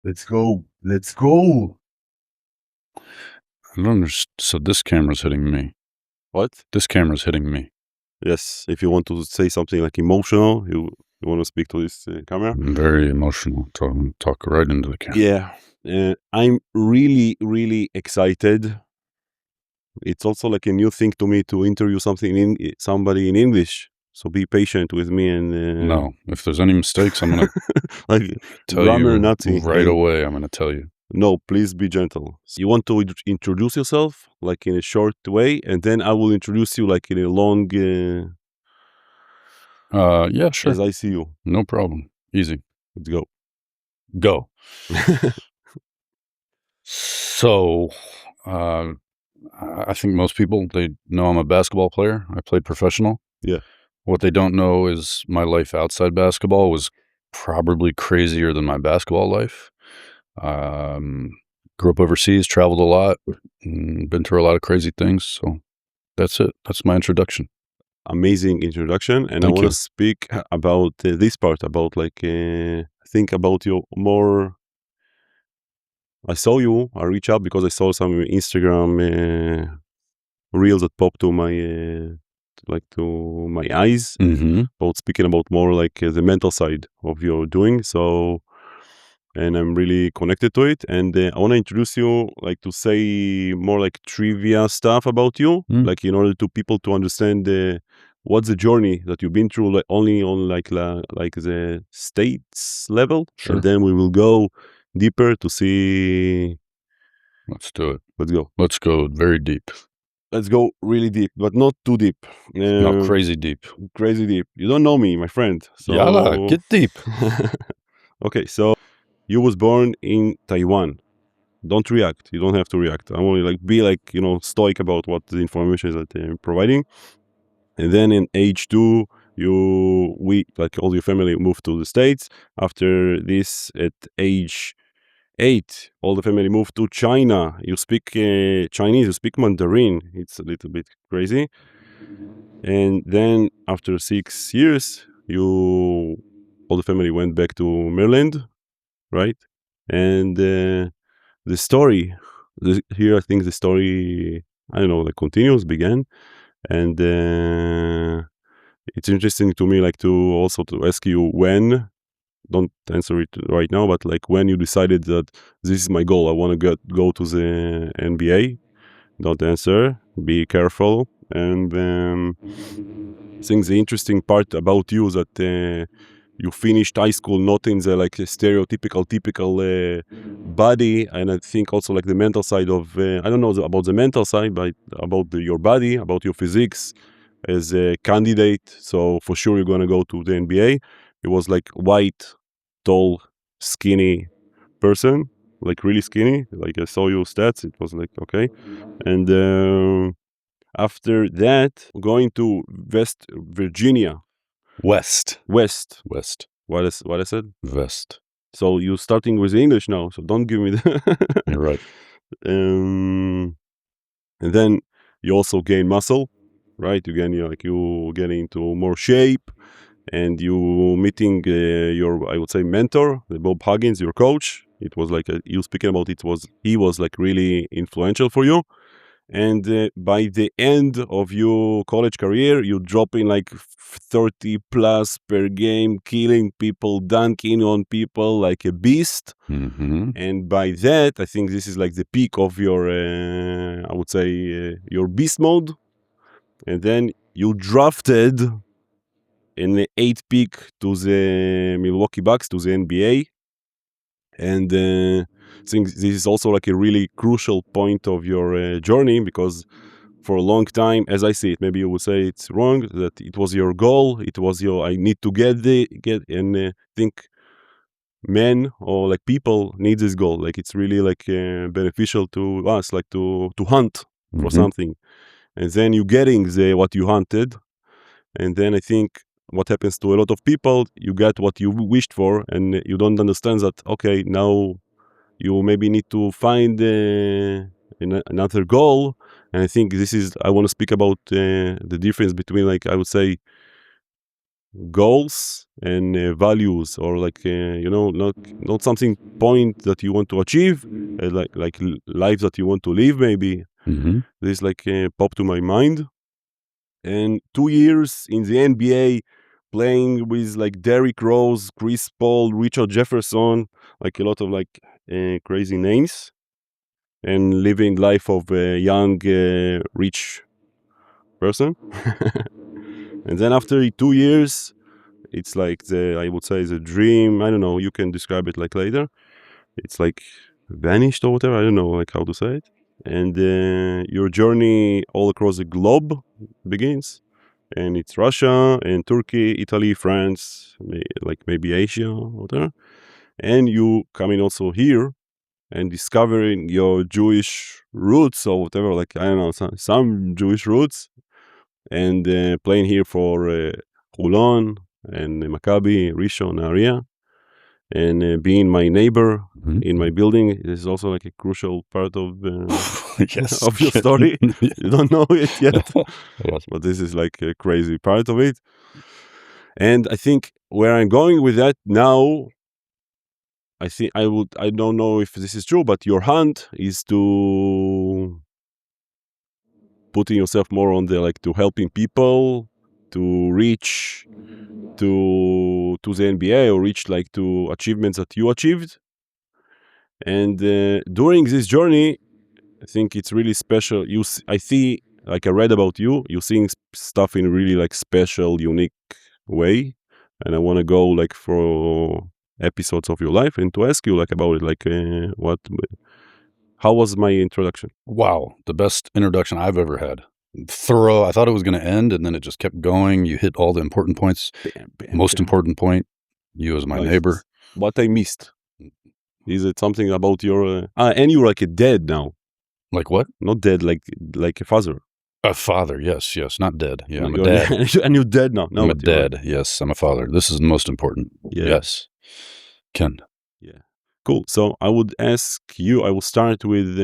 Let's go. Let's go. I don't understand. So this camera's hitting me. What? This camera's hitting me. Yes, if you want to say something like emotional, you want to speak to this camera. I'm very emotional. Talk right into the camera. Yeah, I'm really, really excited. It's also like a new thing to me to interview somebody in English. So be patient with me and No, if there's any mistakes, I'm gonna like tell grammar you Nazi right away. I'm gonna tell you. No, please be gentle. You want to introduce yourself like in a short way, and then I will introduce you like in a long. Yeah, sure. As I see you. No problem. Easy. Let's go. Go. So, I think most people, they know I'm a basketball player. I played professional. Yeah. What they don't know is my life outside basketball was probably crazier than my basketball life. Grew up overseas, traveled a lot, been through a lot of crazy things. So that's it. That's my introduction. Amazing introduction. And I want to speak about this part, about like, think about you more. I saw you, I reached out because I saw some Instagram reels that popped to my, to my eyes, about speaking about more like the mental side of your doing. So, and I'm really connected to it. And I want to introduce you, like to say more like trivia stuff about you, like in order to people to understand what's the journey that you've been through, like only on like the states level. Sure. And then we will go deeper to see. Let's do it. Let's go. Let's go very deep. Let's go really deep, but not too deep. Not crazy deep. Crazy deep. You don't know me, my friend. So Yalla, get deep. Okay, so you was born in Taiwan. Don't react. You don't have to react. I want to like be like, stoic about what the information is that they're providing. And then in age 2, like all your family moved to the States. After this, at age 8, all the family moved to China. You speak Chinese, you speak Mandarin. It's a little bit crazy. And then after 6 years, all the family went back to Maryland, right? And the story, here I think the story, I don't know, like began. And it's interesting to me, like to ask you when, don't answer it right now, but like when you decided that this is my goal, I want to go to the NBA. Don't answer, be careful. And I think the interesting part about you is that you finished high school not in the like stereotypical typical body, and I think also like the mental side of I don't know about the mental side, but about your body, about your physiques as a candidate. So for sure you're gonna go to the NBA. It was like white, tall, skinny person, like really skinny. Like I saw your stats, it was like okay. And after that, going to West Virginia. West. What I said? West. So you're starting with English now, so don't give me the You're right. And then you also gain muscle, right? You get into more shape, and you meeting your, I would say, mentor, Bob Huggins, your coach. It was like you speaking about he was like really influential for you. And by the end of your college career, you drop in like 30 plus per game, killing people, dunking on people like a beast. And by that, I think this is like the peak of your, I would say, your beast mode. And then you drafted in the 8th pick to the Milwaukee Bucks, to the NBA. And I think this is also like a really crucial point of your journey, because for a long time, as I see it, maybe you would say it's wrong, that it was your goal, it was I need to get, and think men or like people need this goal. Like it's really like beneficial to us, like to hunt for something. And then you getting what you hunted. And then I think what happens to a lot of people, you get what you wished for, and you don't understand that, okay, now you maybe need to find another goal. And I think I want to speak about the difference between, like, I would say, goals and values, or like not something point that you want to achieve, like life that you want to live. Maybe this like popped to my mind. And 2 years in the NBA, playing with like Derrick Rose, Chris Paul, Richard Jefferson, like a lot of like crazy names, and living life of a young rich person. And then after 2 years, it's like I would say the dream. I don't know. You can describe it like later. It's like vanished or whatever. I don't know like how to say it. And your journey all across the globe begins. And it's Russia and Turkey, Italy, France, like maybe Asia or whatever. And you coming also here and discovering your Jewish roots or whatever, like, I don't know, some Jewish roots, and playing here for Hulon and Maccabi, Rishon, Nahariya, and being my neighbor in my building is also like a crucial part of Yes. of your story. You don't know it yet, Yes. but this is like a crazy part of it. And I think where I'm going with that now, I don't know if this is true, but your hunt is to putting yourself more on the like to helping people to reach to the NBA or reach like to achievements that you achieved. And during this journey, I think it's really special. I see, like I read about you, you're seeing stuff in a really like special, unique way. And I want to go like for episodes of your life and to ask you like about it, like how was my introduction? Wow, the best introduction I've ever had. Thorough. I thought it was going to end, and then it just kept going. You hit all the important points. Most important point, you as my neighbor. What I missed? Is it something about your... and you're like a dad now. Like what? Not dead, like a father. A father, yes, not dead. Yeah, I'm a You're dad. and you're dead now. No, I'm a dad, yes, I'm a father. This is the most important. Yeah. Yes. Ken. Yeah. Cool. So I would ask you, I will start with...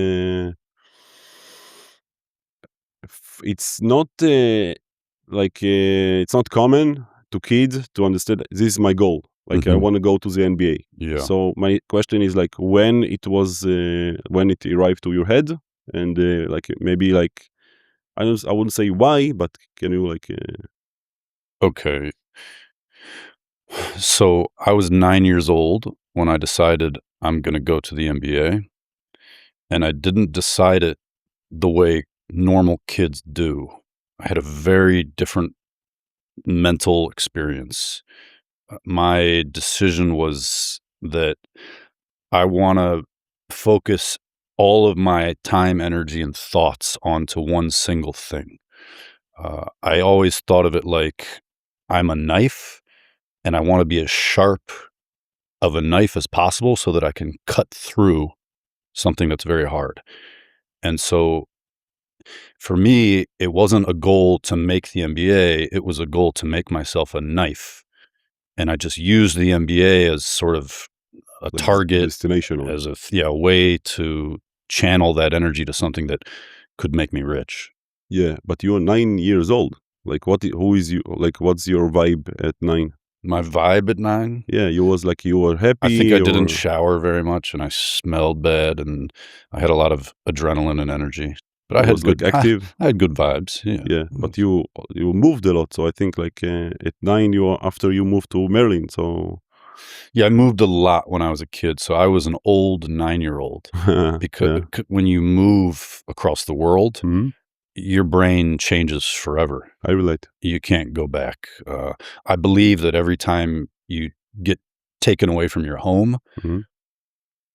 it's not it's not common to kids to understand this is my goal. Like I want to go to the NBA. Yeah. So my question is like when it arrived to your head, and like maybe like I wouldn't say why, but can you like Okay. So I was 9 years old when I decided I'm going to go to the NBA, and I didn't decide it the way normal kids do. I had a very different mental experience. My decision was that I want to focus all of my time, energy, and thoughts onto one single thing. I always thought of it like I'm a knife, and I want to be as sharp of a knife as possible so that I can cut through something that's very hard. And so for me, it wasn't a goal to make the NBA. It was a goal to make myself a knife. And I just used the NBA as sort of a target, destination, as a way to channel that energy to something that could make me rich. Yeah, but you're 9 years old. Like who is you? Like what's your vibe at 9? My vibe at 9? Yeah, you were happy. I think I didn't shower very much, and I smelled bad, and I had a lot of adrenaline and energy. But I had good, like active. I had good vibes. Yeah. Yeah, but you moved a lot. So I think like at 9, after you moved to Maryland. So yeah, I moved a lot when I was a kid. So I was an old 9-year-old because when you move across the world, your brain changes forever. I relate. You can't go back. I believe that every time you get taken away from your home,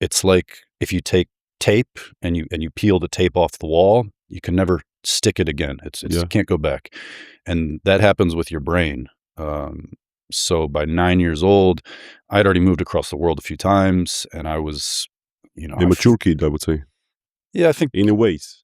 it's like if you take tape and you peel the tape off the wall, you can never stick it again. You can't go back. And that happens with your brain. So by 9 years old, I'd already moved across the world a few times, and I was, a mature kid, I would say. Yeah, I think in ways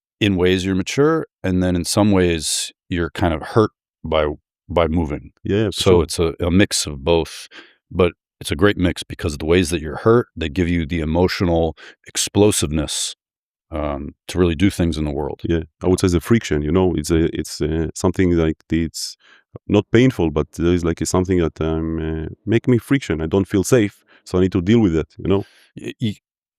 you're mature, and then in some ways you're kind of hurt by moving. Yeah. So it's a mix of both, but it's a great mix because the ways that you're hurt, they give you the emotional explosiveness to really do things in the world. Yeah, I would say the friction. It's something like it's not painful, but there is like something that make me friction. I don't feel safe, so I need to deal with it.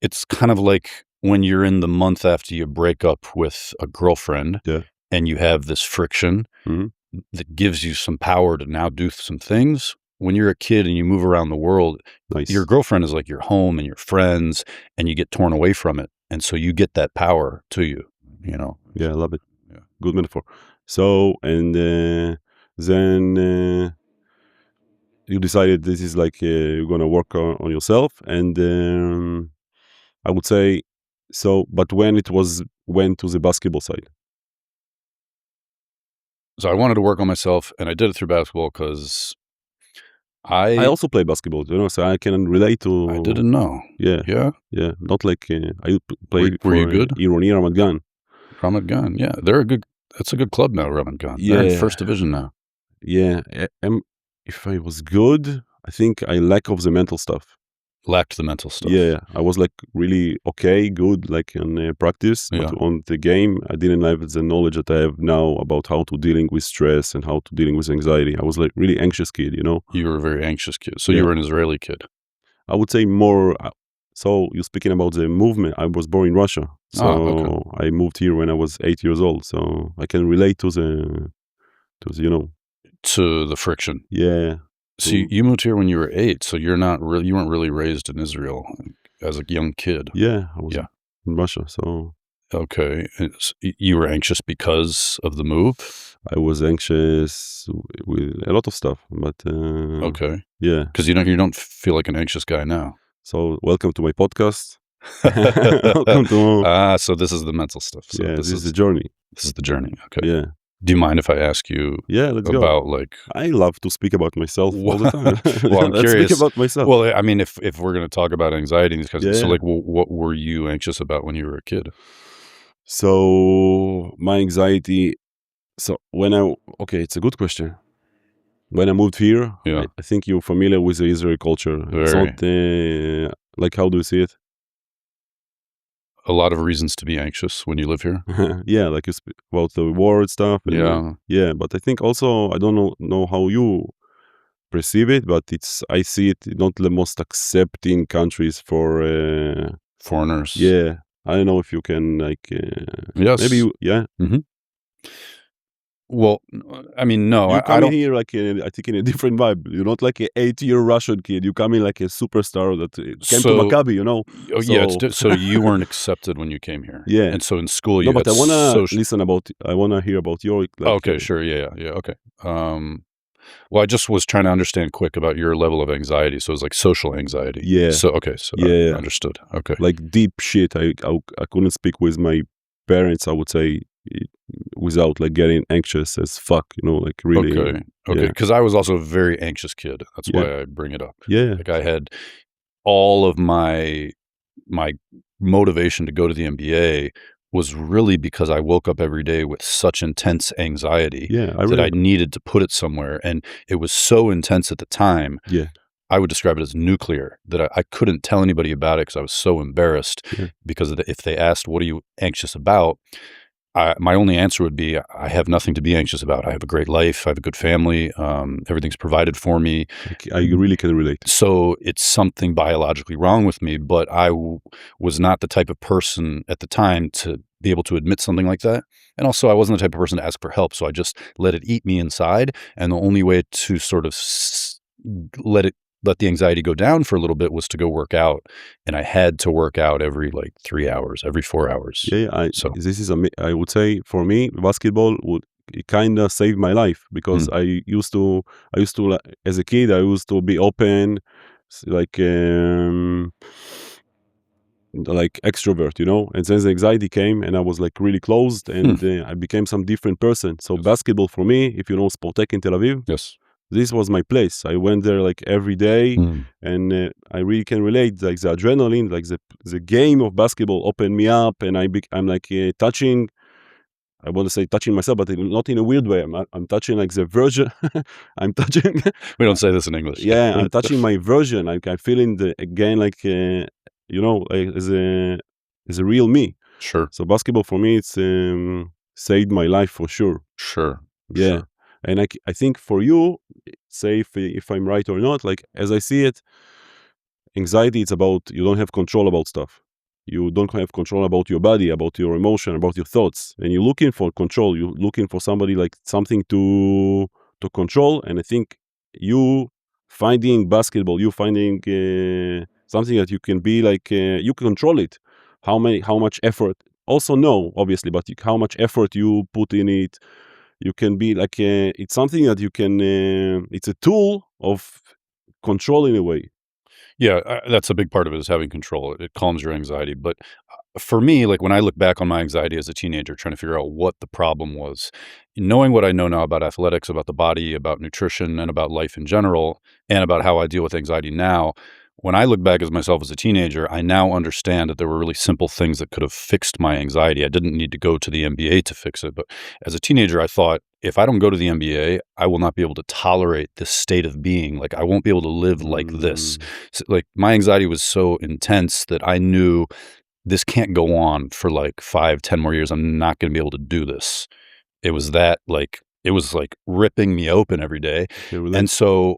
It's kind of like when you're in the month after you break up with a girlfriend, Yeah. and you have this friction that gives you some power to now do some things. When you're a kid and you move around the world, Nice. your girlfriend is like your home and your friends, and you get torn away from it. And so you get that power to you, Yeah, I love it. Yeah. Good metaphor. So, and then you decided this is like you're going to work on yourself. And I would say, so, but when it went to the basketball side? So I wanted to work on myself, and I did it through basketball because I also play basketball, so I can relate to. I didn't know. Yeah. Yeah? Yeah. Not like I played Were you good? Ironi Ramat Gan. Ramat Gan, yeah. That's a good club now, Ramat Gan. Yeah. They're in first division now. Yeah. If I was good, I think I lack of the mental stuff. Lacked the mental stuff. Yeah, I was like really okay, good, like in practice, but on the game, I didn't have the knowledge that I have now about how to dealing with stress and how to dealing with anxiety. I was like really anxious kid, You were a very anxious kid. So you were an Israeli kid. I would say more. So you're speaking about the movement. I was born in Russia, so I moved here when I was 8 years old. So I can relate to the to the friction. Yeah. So you moved here when you were 8, so you weren't really raised in Israel as a young kid. Yeah, I was in Russia, so. Okay. You were anxious because of the move? I was anxious with a lot of stuff, but. Okay. Yeah. Because you don't feel like an anxious guy now. So welcome to my podcast. Welcome to. So this is the mental stuff. So yeah, this is the journey. This is the journey. Okay. Yeah. Do you mind if I ask you let's about go. like I love to speak about myself all the time. Well, I'm curious. Speak about myself. Well, I mean, if we're going to talk about anxiety and these kinds of Yeah. so like what were you anxious about when you were a kid? So my anxiety it's a good question. When I moved here, I think you're familiar with the Israeli culture. Very. It's not like, how do you see it? A lot of reasons to be anxious when you live here. Yeah, like you speak about the war and stuff. And, yeah, but I think also, I don't know how you perceive it, but I see it not the most accepting countries for foreigners. Yeah, I don't know if you can yes, maybe Mm-hmm. Well, I mean, no, you come in here like I think in a different vibe. You're not like an 8-year Russian kid. You come in like a superstar that came to Maccabi, Oh, so, yeah, so you weren't accepted when you came here. Yeah, and so in school you. No, but I wanna listen about. I wanna hear about your. Okay, sure, yeah, okay. Well, I just was trying to understand quick about your level of anxiety. So it was like social anxiety. Yeah. So I understood. Okay. Like deep shit. I couldn't speak with my parents, I would say, without like getting anxious as fuck, like really. Okay. Because I was also a very anxious kid. That's why I bring it up. Yeah. Like I had all of my motivation to go to the MBA was really because I woke up every day with such intense anxiety that I needed to put it somewhere. And it was so intense at the time. Yeah. I would describe it as nuclear, that I couldn't tell anybody about it because I was so embarrassed. Because if they asked, what are you anxious about? My only answer would be, I have nothing to be anxious about. I have a great life. I have a good family. Everything's provided for me. I really can relate. So it's something biologically wrong with me, but I was not the type of person at the time to be able to admit something like that. And also I wasn't the type of person to ask for help. So I just let it eat me inside. And the only way to sort of let the anxiety go down for a little bit was to go work out. And I had to work out every 3 hours, every 4 hours. Yeah. I would say for me, basketball kind of saved my life because I used to, as a kid, I used to be open, like extrovert, and then the anxiety came and I was like really closed and I became some different person. So basketball for me, if you know Sportek in Tel Aviv. Yes. This was my place. I went there like every day, and I really can relate. Like the adrenaline, like the game of basketball opened me up, and I'm like touching. I want to say touching myself, but not in a weird way. I'm touching like the version. I'm touching. We don't say this in English. Yeah, I'm touching my version. I'm feeling again like as a as a real me. Sure. So basketball for me, it's saved my life for sure. Sure. Yeah. Sure. And I think for you, say if I'm right or not, like as I see it, anxiety, it's about you don't have control about stuff. You don't have control about your body, about your emotion, about your thoughts. And you're looking for control. You're looking for somebody like something to control. And I think you finding basketball, you finding something that you can be like you can control it. How much effort? Also, no, obviously, but how much effort you put in it. You can be like it's something that you can. It's a tool of control in a way. Yeah, that's a big part of it is having control. It calms your anxiety. But for me, like when I look back on my anxiety as a teenager, trying to figure out what the problem was, knowing what I know now about athletics, about the body, about nutrition, and about life in general, and about how I deal with anxiety now, when I look back as myself as a teenager, I now understand that there were really simple things that could have fixed my anxiety. I didn't need to go to the NBA to fix it. But as a teenager, I thought, if I don't go to the NBA, I will not be able to tolerate this state of being. Like, I won't be able to live like this. So, like, my anxiety was so intense that I knew this can't go on for like 5, 10 more years. I'm not going to be able to do this. It was like ripping me open every day. And so,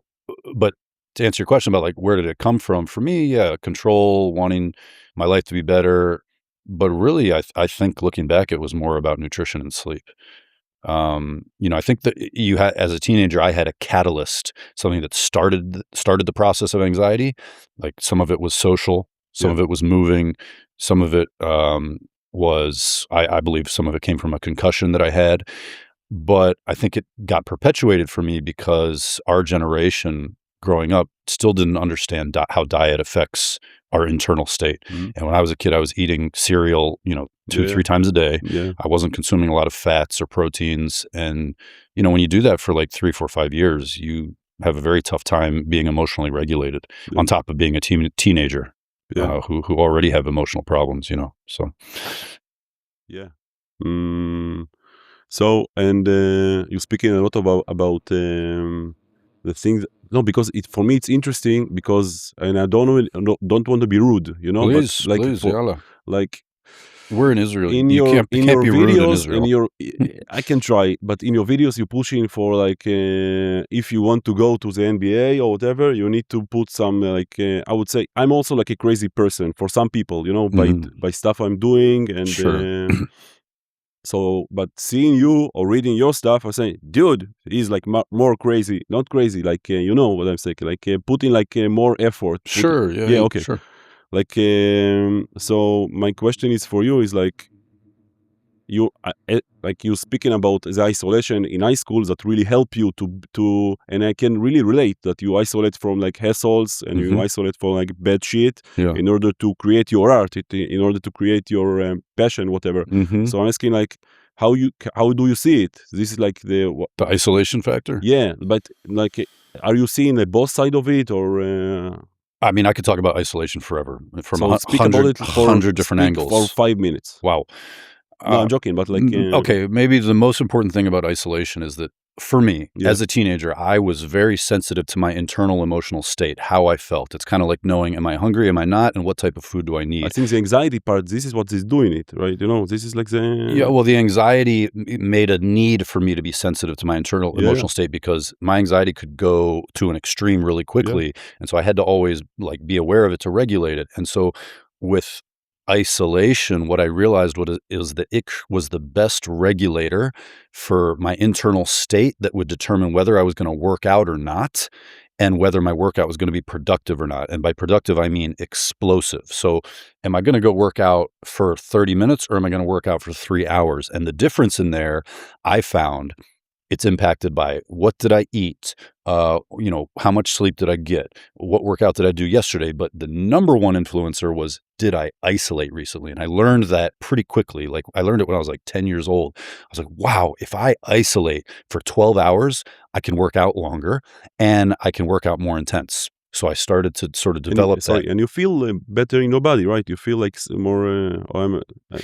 but to answer your question about like, where did it come from? For me, yeah, control, wanting my life to be better. But really, I think looking back, it was more about nutrition and sleep. I think that you had, as a teenager, I had a catalyst, something that started the process of anxiety. Like some of it was social, some of it was moving, some of it was, I believe some of it came from a concussion that I had. But I think it got perpetuated for me because our generation growing up still didn't understand how diet affects our internal state. Mhm. And when I was a kid, I was eating cereal, 2-3 times a day. Yeah. I wasn't consuming a lot of fats or proteins. And, when you do that for like 3, 4, 5 years, you have a very tough time being emotionally regulated on top of being a teenager who already have emotional problems, so. Yeah. So, and you're speaking a lot about the things. No, because for me it's interesting because, and I don't want to be rude, Please, but like please, yalla. like We're in Israel. in You your can't be rude in videos, Israel. I can try, but in your videos you're pushing for like if you want to go to the NBA or whatever, you need to put some like I would say I'm also like a crazy person for some people, by stuff I'm doing and. Sure. So, but seeing you or reading your stuff, I say, dude, he's like more crazy, not crazy, like you know what I'm saying, like putting like more effort. Sure. Yeah, okay. Sure. Like, so my question is for you is like, like you speaking about the isolation in high school that really help you to, and I can really relate that you isolate from like hassles and you isolate from like bad shit in order to create your art, in order to create your passion, whatever. So I'm asking like, how do you see it? This is like the isolation factor. Yeah, but like, are you seeing the both side of it or? I mean, I could talk about isolation forever from so speak about it for 100 different angles for 5 minutes. Wow. No, I'm joking, but like... okay, maybe the most important thing about isolation is that, for me, as a teenager, I was very sensitive to my internal emotional state, how I felt. It's kind of like knowing, am I hungry, am I not, and what type of food do I need? I think the anxiety part, this is what is doing it, right? This is like the... Yeah, well, the anxiety made a need for me to be sensitive to my internal emotional state because my anxiety could go to an extreme really quickly. And so I had to always like be aware of it to regulate it. And so with isolation, what I realized is that it was the best regulator for my internal state that would determine whether I was going to work out or not and whether my workout was going to be productive or not. And by productive, I mean explosive. So am I going to go work out for 30 minutes or am I going to work out for 3 hours? And the difference in there, I found, it's impacted by what did I eat? How much sleep did I get? What workout did I do yesterday? But the number one influencer was, did I isolate recently? And I learned that pretty quickly. Like I learned it when I was like 10 years old. I was like, wow, if I isolate for 12 hours, I can work out longer and I can work out more intense. So I started to sort of And you, develop that. sorry, and you feel better in your body, right? You feel like more, I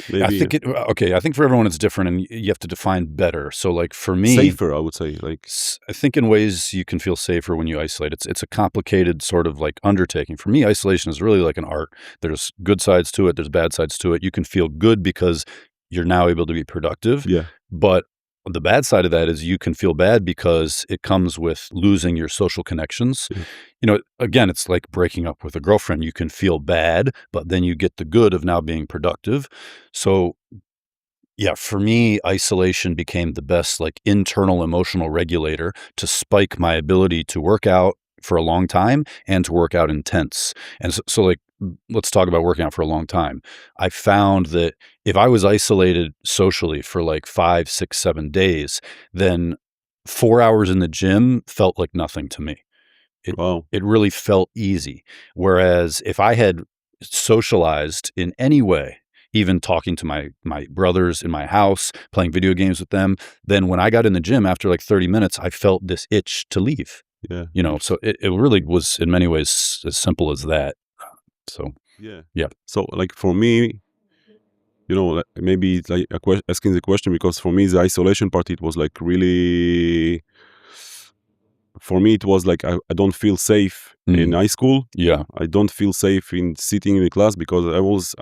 maybe think okay, I think for everyone it's different and you have to define better. So like for me, safer, I would say. Like, I think in ways you can feel safer when you isolate. It's a complicated sort of like undertaking. For me, isolation is really like an art. There's good sides to it, there's bad sides to it. You can feel good because you're now able to be productive, yeah, but the bad side of that is you can feel bad because it comes with losing your social connections. yeah, Again, it's like breaking up with a girlfriend. You can feel bad, but then you get the good of now being productive. So yeah, for me, isolation became the best like internal emotional regulator to spike my ability to work out for a long time and to work out intense. And so like, let's talk about working out for a long time. I found that if I was isolated socially for like 5, 6, 7 days, then 4 hours in the gym felt like nothing to me. It wow, it really felt easy. Whereas if I had socialized in any way, even talking to my brothers in my house, playing video games with them, then when I got in the gym after like 30 minutes, I felt this itch to leave. yeah, So it really was in many ways as simple as that. So yeah. yeah. So, like for me, like, maybe it's like asking the question, because for me the isolation part, it was like really, for me it was like I don't feel safe in Mm, high school. yeah. I don't feel safe in sitting in the class because I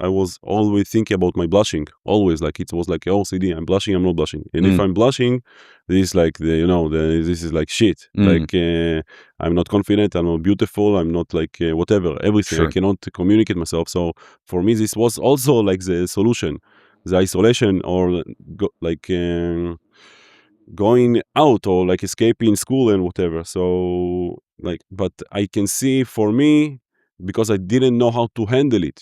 was always thinking about my blushing, always, like it was like OCD. I'm blushing, I'm not blushing, and if Mm, I'm blushing, this is like this is like shit. mm, Like, I'm not confident, I'm not beautiful, I'm not like, whatever, everything. I sure. cannot communicate myself. So for me this was also like the solution, the isolation, or like, going out, or like escaping school and whatever. So like, but I can see for me, because I didn't know how to handle it.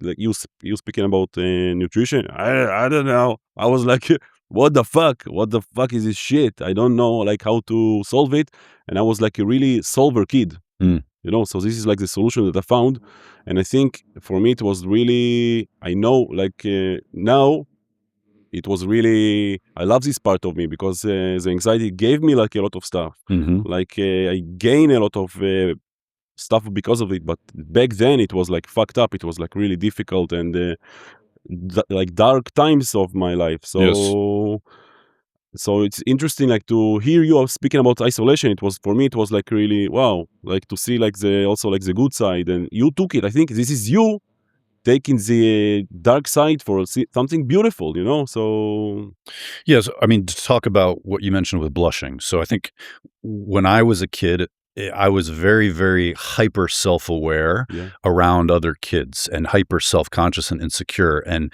Like you speaking about nutrition. I don't know. I was like, what the fuck? What the fuck is this shit? I don't know like how to solve it. And I was like a really solver kid. Mm, So this is like the solution that I found. And I think for me it was really, I know, like, now it was really, I love this part of me, because the anxiety gave me like a lot of stuff. mhm. Like, I gain a lot of stuff because of it, but back then it was like fucked up. It was like really difficult, and like dark times of my life. Yes. So it's interesting, like, to hear you speaking about isolation. It was, for me it was like really wow, like to see like the, also like the good side, and you took it. I think this is you taking the dark side for something beautiful, so Yes, I mean, to talk about what you mentioned with blushing. So I think when I was a kid, I was very, very hyper self-aware yeah, around other kids and hyper self-conscious and insecure. And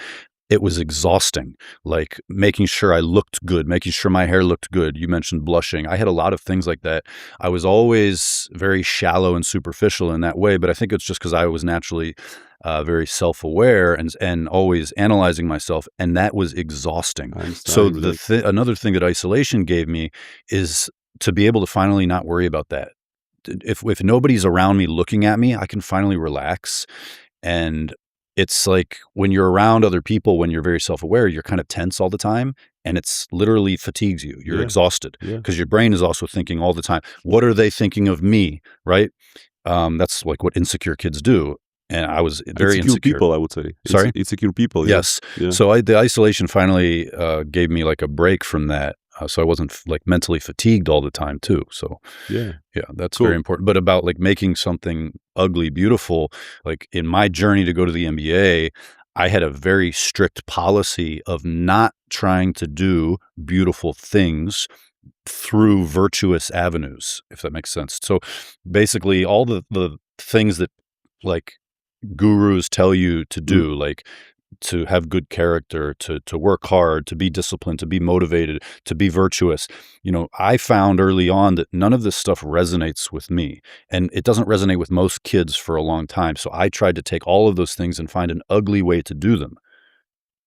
it was exhausting, like making sure I looked good, making sure my hair looked good. You mentioned blushing. I had a lot of things like that. I was always very shallow and superficial in that way, but I think it's just because I was naturally very self-aware and always analyzing myself, and that was exhausting. I understand, I So relate. another thing that isolation gave me is to be able to finally not worry about that. If nobody's around me looking at me, I can finally relax. And it's like when you're around other people, when you're very self-aware, you're kind of tense all the time, and it's literally fatigues you. You're Yeah, exhausted yeah. because your brain is also thinking all the time, what are they thinking of me, right? That's like what insecure kids do. And I was very Insecure insecure. people, I would say. Sorry? Insecure people, yeah. Yes. Yeah, So the isolation finally gave me like a break from that. So I wasn't like mentally fatigued all the time too. So yeah. yeah, that's very Cool. important. But about like making something ugly beautiful, like in my journey to go to the MBA, I had a very strict policy of not trying to do beautiful things through virtuous avenues, if that makes sense. So basically all the things that like gurus tell you to Mm. do, like to have good character, to work hard, to be disciplined, to be motivated, to be virtuous. I found early on that none of this stuff resonates with me, and it doesn't resonate with most kids for a long time. So I tried to take all of those things and find an ugly way to do them.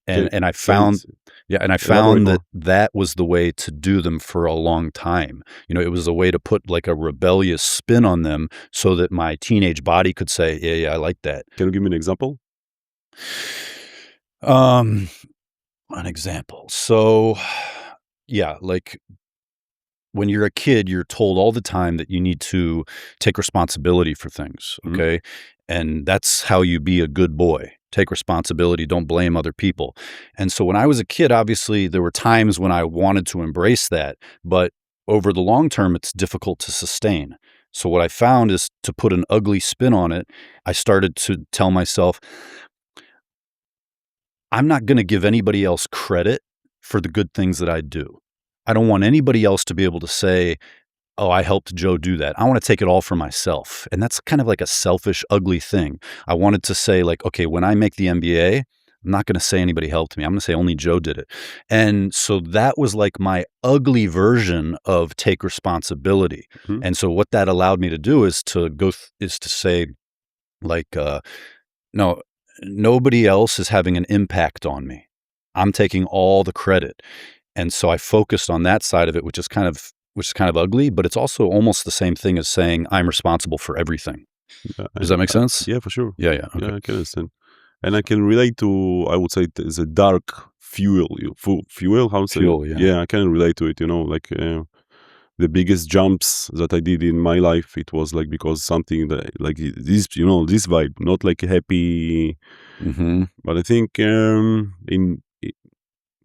Can And I can found yeah, and I elaborate found that more? that was the way to do them for a long time. It was a way to put like a rebellious spin on them so that my teenage body could say, "Yeah, yeah, I like that." Can you give me an example? Um, an example. So, yeah, like when you're a kid, you're told all the time that you need to take responsibility for things, Mhm. okay? And that's how you be a good boy. Take responsibility, don't blame other people. And so when I was a kid, obviously there were times when I wanted to embrace that, but over the long term, it's difficult to sustain. So what I found is to put an ugly spin on it, I started to tell myself, I'm not going to give anybody else credit for the good things that I do. I don't want anybody else to be able to say, oh, I helped Joe do that. I want to take it all for myself. And that's kind of like a selfish, ugly thing. I wanted to say, like, okay, when I make the NBA, I'm not going to say anybody helped me. I'm going to say only Joe did it. And so that was like my ugly version of take responsibility. Mhm. And so what that allowed me to do is to is to say, like, no, nobody else is having an impact on me. I'm taking all the credit. And so I focused on that side of it, which is kind of ugly, but it's also almost the same thing as saying I'm responsible for everything. Yeah, Does that make sense? yeah, for sure. Yeah, yeah. Yeah, Okay. I can understand. And I can relate to, I would say, the dark fuel. Fuel, how to say? Fuel, yeah. Yeah, I can relate to it. Like the biggest jumps that I did in my life, it was like because something that like this, this vibe, not like a happy. Mm-hmm. But I think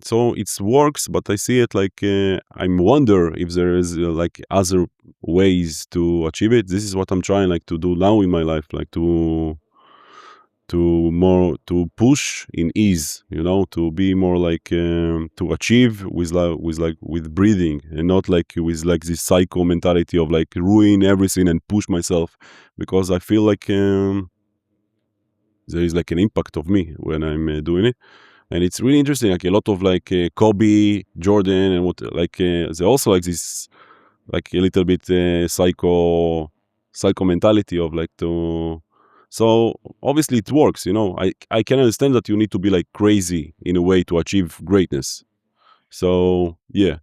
so it works, but I see it like I wonder if there is like other ways to achieve it. This is what I'm trying like to do now in my life, like to push in ease, to be more like to achieve with breathing, and not like with like this psycho mentality of like ruin everything and push myself, because I feel like there is like an impact of me when I'm doing it. And it's really interesting, like a lot of like Kobe, Jordan, and what like they also like this like a little bit psycho mentality of like to. So obviously it works, I can understand that you need to be like crazy in a way to achieve greatness. So yeah.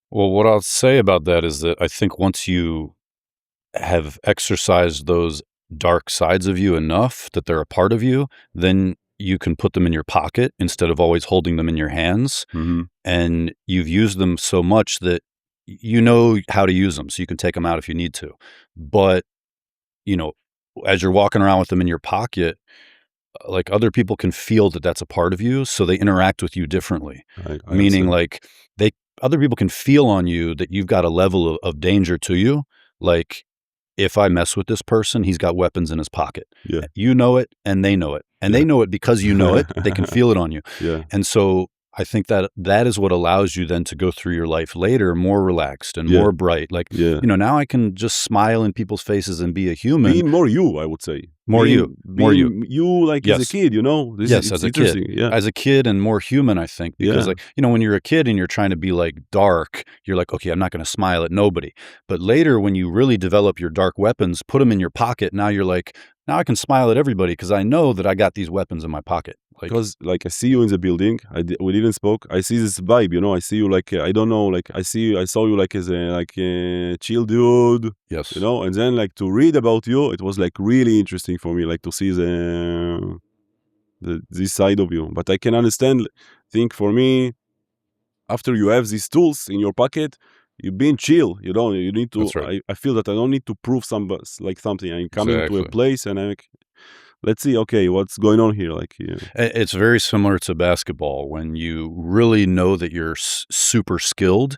Well, what I'll say about that is that I think once you have exercised those dark sides of you enough that they're a part of you, then you can put them in your pocket instead of always holding them in your hands. Hmm. And you've used them so much that you know how to use them, so you can take them out if you need to. But, you know, as you're walking around with them in your pocket, like other people can feel that that's a part of you, so they interact with you differently. I Meaning, understand. like they other people can feel on you that you've got a level of danger to you. Like if I mess with this person, he's got weapons in his pocket. Yeah. You know it, and they know it, and Yeah. they know it because you know it. They can feel it on you, Yeah. and so I think that that is what allows you then to go through your life later more relaxed and Yeah. more bright. Like, Yeah. now I can just smile in people's faces and be a human. Being more you, I would say. More you. Being you like as a Yes. kid, This Yes, it's as a interesting. kid. Yeah. As a kid and more human, I think, because Yeah. like, when you're a kid and you're trying to be like dark, you're like, okay, I'm not going to smile at nobody. But later when you really develop your dark weapons, put them in your pocket, now you're like, now I can smile at everybody because I know that I got these weapons in my pocket. Like, Because like I see you in the building, we didn't spoke. I see this vibe, I see you like I don't know, like I saw you like as a chill dude, yes. And then like to read about you, it was like really interesting for me, like to see this side of you. But I can understand. Think for me, after you have these tools in your pocket, you're being chill. You need to. That's right. I feel that I don't need to prove something. I'm coming to a Exactly. place and I'm like, let's see, okay, what's going on here? Like, It's very similar to basketball. When you really know that you're super skilled,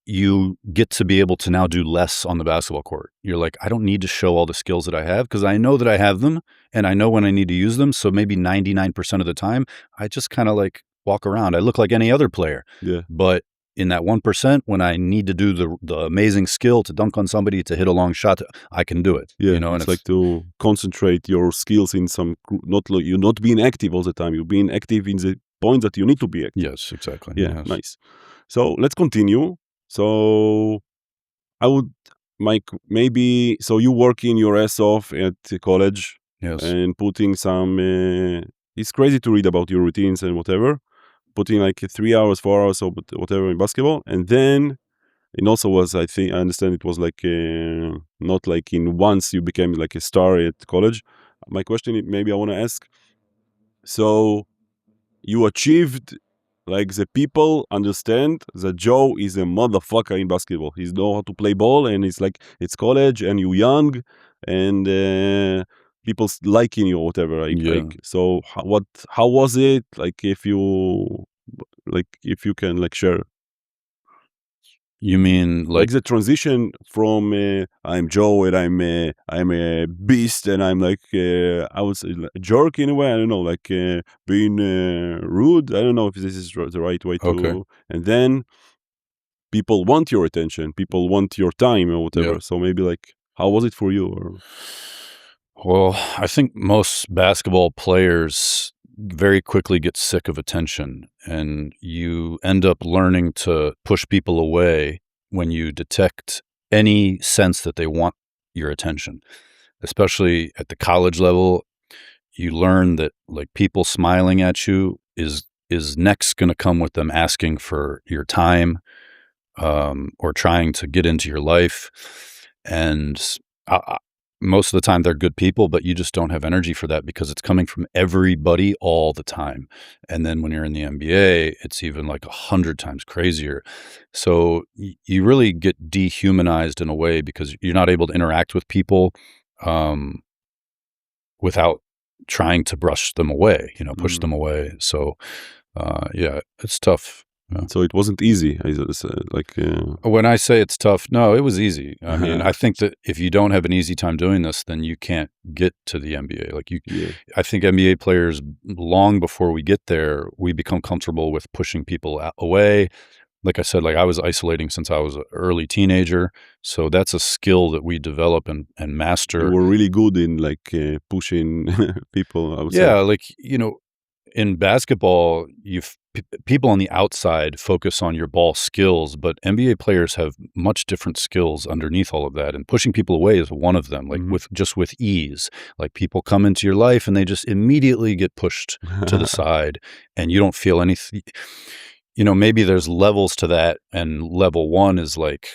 you get to be able to now do less on the basketball court. You're like, I don't need to show all the skills that I have because I know that I have them and I know when I need to use them. So maybe 99% of the time, I just kind of like walk around. I look like any other player. yeah. But in that 1%, when I need to do the amazing skill to dunk on somebody, to hit a long shot, I can do it. Yeah, And it's like to concentrate your skills in some, you're not being active all the time. You're being active in the point that you need to be active. yes, exactly. Yeah, Yes. nice. So let's continue. So I would, Mike, maybe, so you working your ass off at the college Yes. and putting some, it's crazy to read about your routines and whatever, putting like 3 hours, 4 hours, or whatever in basketball. And then it also was, I think, I understand it was like not like in once you became like a star at college. My question, maybe I want to ask. So you achieved like the people understand that Joe is a motherfucker in basketball. He know how to play ball, and it's like it's college, and you young, and people liking you or whatever. Yeah. So how was it? Like if you can like share. You mean Like the transition from I'm Joe and I'm a beast and I'm like I was a jerk in a way. I don't know, like being rude. I don't know if this is the right way to. Okay. And then people want your attention, people want your time or whatever. Yeah. So maybe like, how was it for you? Or Well, I think most basketball players very quickly get sick of attention, and you end up learning to push people away when you detect any sense that they want your attention. Especially at the college level, you learn that like people smiling at you is next going to come with them asking for your time, or trying to get into your life. And most of the time they're good people, but you just don't have energy for that because it's coming from everybody all the time. And then when you're in the NBA, it's even like 100 times crazier. So you really get dehumanized in a way because you're not able to interact with people without trying to brush them away, push them away. So yeah, it's tough. Yeah. so it wasn't easy. When I say it's tough, no, it was easy. I mean, I think that if you don't have an easy time doing this, then you can't get to the NBA. I think NBA players, long before we get there, we become comfortable with pushing people away. Like I said, like I was isolating since I was an early teenager. So that's a skill that we develop and master. You were really good in like pushing people, I would say. Yeah, like, in basketball, people on the outside focus on your ball skills, but NBA players have much different skills underneath all of that. And pushing people away is one of them, like with ease. Like people come into your life and they just immediately get pushed to the side and you don't feel anything. Maybe there's levels to that. And level one is like,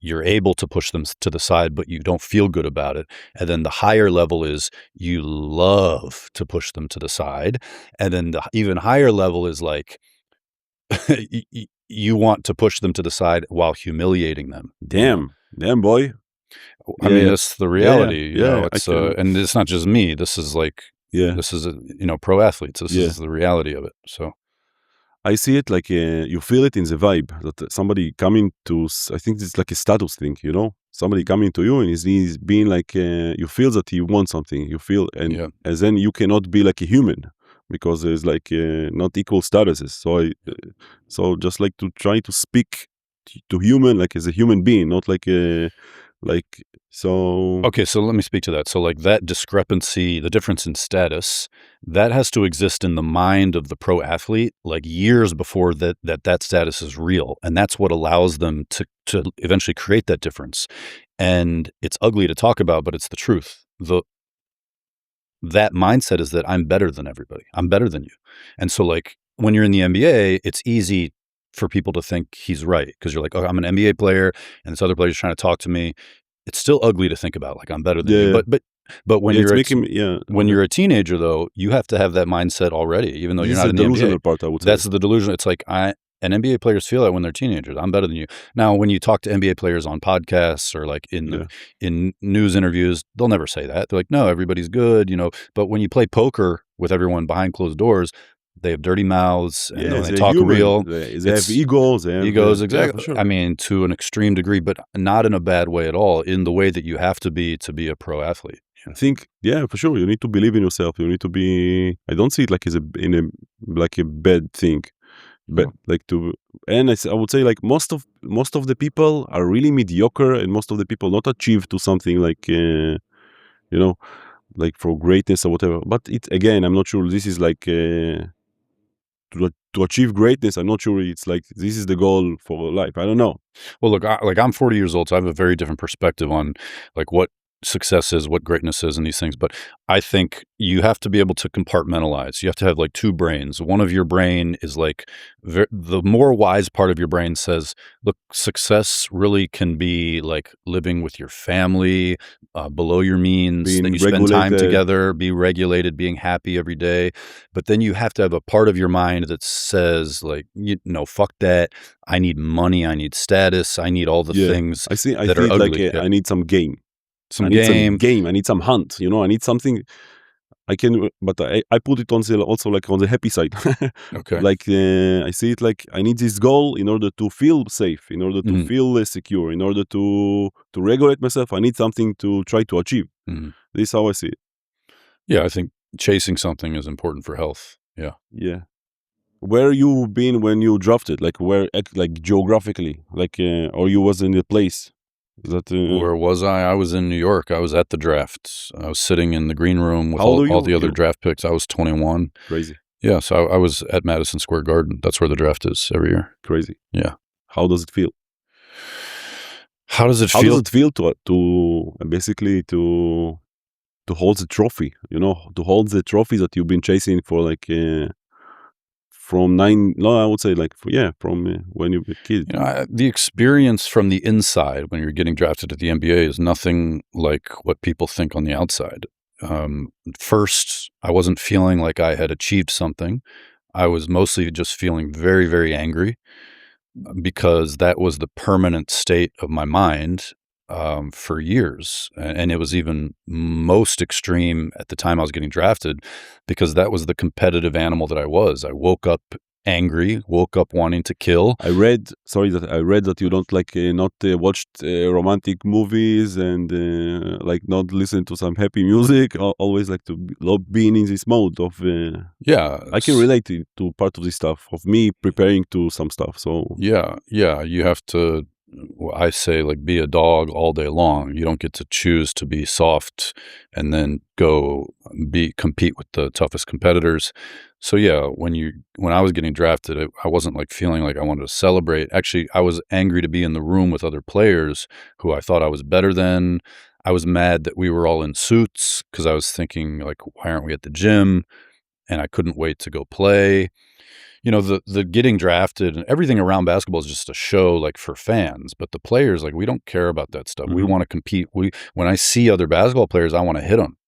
you're able to push them to the side, but you don't feel good about it. And then the higher level is you love to push them to the side. And then the even higher level is like you want to push them to the side while humiliating them. Damn, boy. I mean, that's the reality. Yeah, It's and it's not just me. This is like this is pro athletes. This is the reality of it. So. I see it like you feel it in the vibe that somebody coming to. I think it's like a status thing, Somebody coming to you and he's being like you feel that he wants something. You feel and then you cannot be like a human because there's like not equal statuses. So just like to try to speak to human like as a human being, not like so. Okay, so let me speak to that. So like that discrepancy, the difference in status, that has to exist in the mind of the pro athlete like years before that status is real. And that's what allows them to eventually create that difference. And it's ugly to talk about, but it's the truth. That mindset is that I'm better than everybody. I'm better than you. And so like when you're in the NBA, it's easy for people to think he's right because you're like, oh, I'm an NBA player and this other player's trying to talk to me. It's still ugly to think about like I'm better than you. But when you're a teenager though, you have to have that mindset already, even though you're not in the NBA. Part, I would say. That's the delusion. It's like and NBA players feel that when they're teenagers. I'm better than you. Now, when you talk to NBA players on podcasts or like in news interviews, they'll never say that. They're like, no, everybody's good, But when you play poker with everyone behind closed doors, they have dirty mouths and they talk human. real. They have egos. Egos, exactly. Yeah, for sure. I mean, to an extreme degree, but not in a bad way at all, in the way that you have to be a pro athlete. I think, for sure. You need to believe in yourself. You need to be, I don't see it like like a bad thing. But I would say like most of the people are really mediocre and most of the people not achieve to something like, like for greatness or whatever. But again, I'm not sure this is like, to achieve greatness, I'm not sure it's like this is the goal for life. I don't know. Well, look, I'm 40 years old, so I have a very different perspective on like what success is, what greatness is, and these things. But I think you have to be able to compartmentalize. You have to have like two brains. One of your brain is like the more wise part of your brain says, look, success really can be like living with your family, below your means, that Being you spend time regulated. together, be regulated, being happy every day. But then you have to have a part of your mind that says like, fuck that. I need money. I need status. I need all the things I see that are it like ugly. I need some game. Some I need some game. game. I need some hunt. I need something. I can, but I put it on also like on the happy side. Okay. Like I see it like I need this goal in order to feel safe, in order to feel secure, in order to regulate myself. I need something to try to achieve. This is how I see it. Yeah, I think chasing something is important for health. Yeah. Yeah. Where you been when you drafted? Like where, like geographically, like or you was in the place that. Where was I? I was in New York. I was at the draft. I was sitting in the green room with How old are all the you? other draft picks. I was 21. Crazy. Yeah, so I was at Madison Square Garden. That's where the draft is every year. Crazy. Yeah. How does it feel? How does it How feel? does it feel to basically to hold the trophy? To hold the trophy that you've been chasing for like from I would say like from when you were a kid. The experience from the inside when you're getting drafted to the NBA is nothing like what people think on the outside. First, I wasn't feeling like I had achieved something. I was mostly just feeling very, very angry because that was the permanent state of my mind for years. And it was even most extreme at the time I was getting drafted because that was the competitive animal that I was. I woke up angry, woke up wanting to kill. I read that you don't like not watched romantic movies and like not listen to some happy music. Always like to being in this mode of I can relate to part of this stuff of me preparing to some stuff. So yeah, you have to. I say like be a dog all day long. You don't get to choose to be soft and then go compete with the toughest competitors. So yeah, when I was getting drafted, I wasn't like feeling like I wanted to celebrate. Actually, I was angry to be in the room with other players who I thought I was better than. I was mad that we were all in suits because I was thinking like, why aren't we at the gym? And I couldn't wait to go play. The getting drafted and everything around basketball is just a show like for fans, but the players, like, we don't care about that stuff. We want to compete. When I see other basketball players, I want to hit them,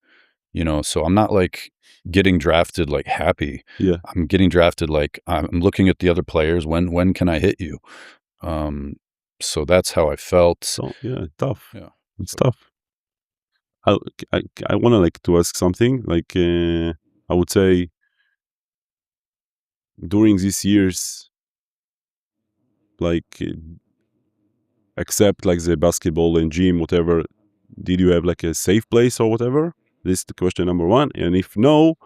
so I'm not like getting drafted like happy. Yeah. I'm getting drafted like I'm looking at the other players. When can I hit you? So that's how I felt. So yeah, tough. Yeah. It's tough. I want to like to ask something like I would say during these years, like except like the basketball and gym, whatever, did you have like a safe place or whatever? This is the question number one. And if no,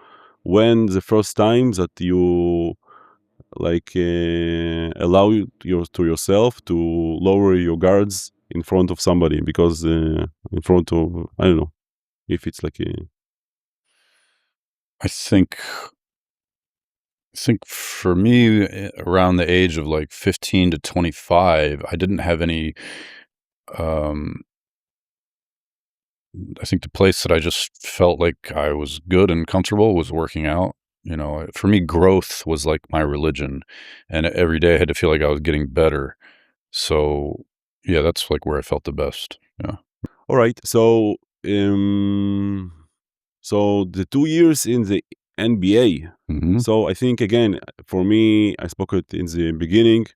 when the first time that you like allow to yourself to lower your guards in front of somebody because in front of, I don't know if it's like I think for me, around the age of like 15 to 25, I didn't have any, I think the place that I just felt like I was good and comfortable was working out. For me, growth was like my religion, and every day I had to feel like I was getting better. So yeah, that's like where I felt the best. Yeah. All right. So the 2 years in the NBA. So I think again, for me, I spoke it in the beginning.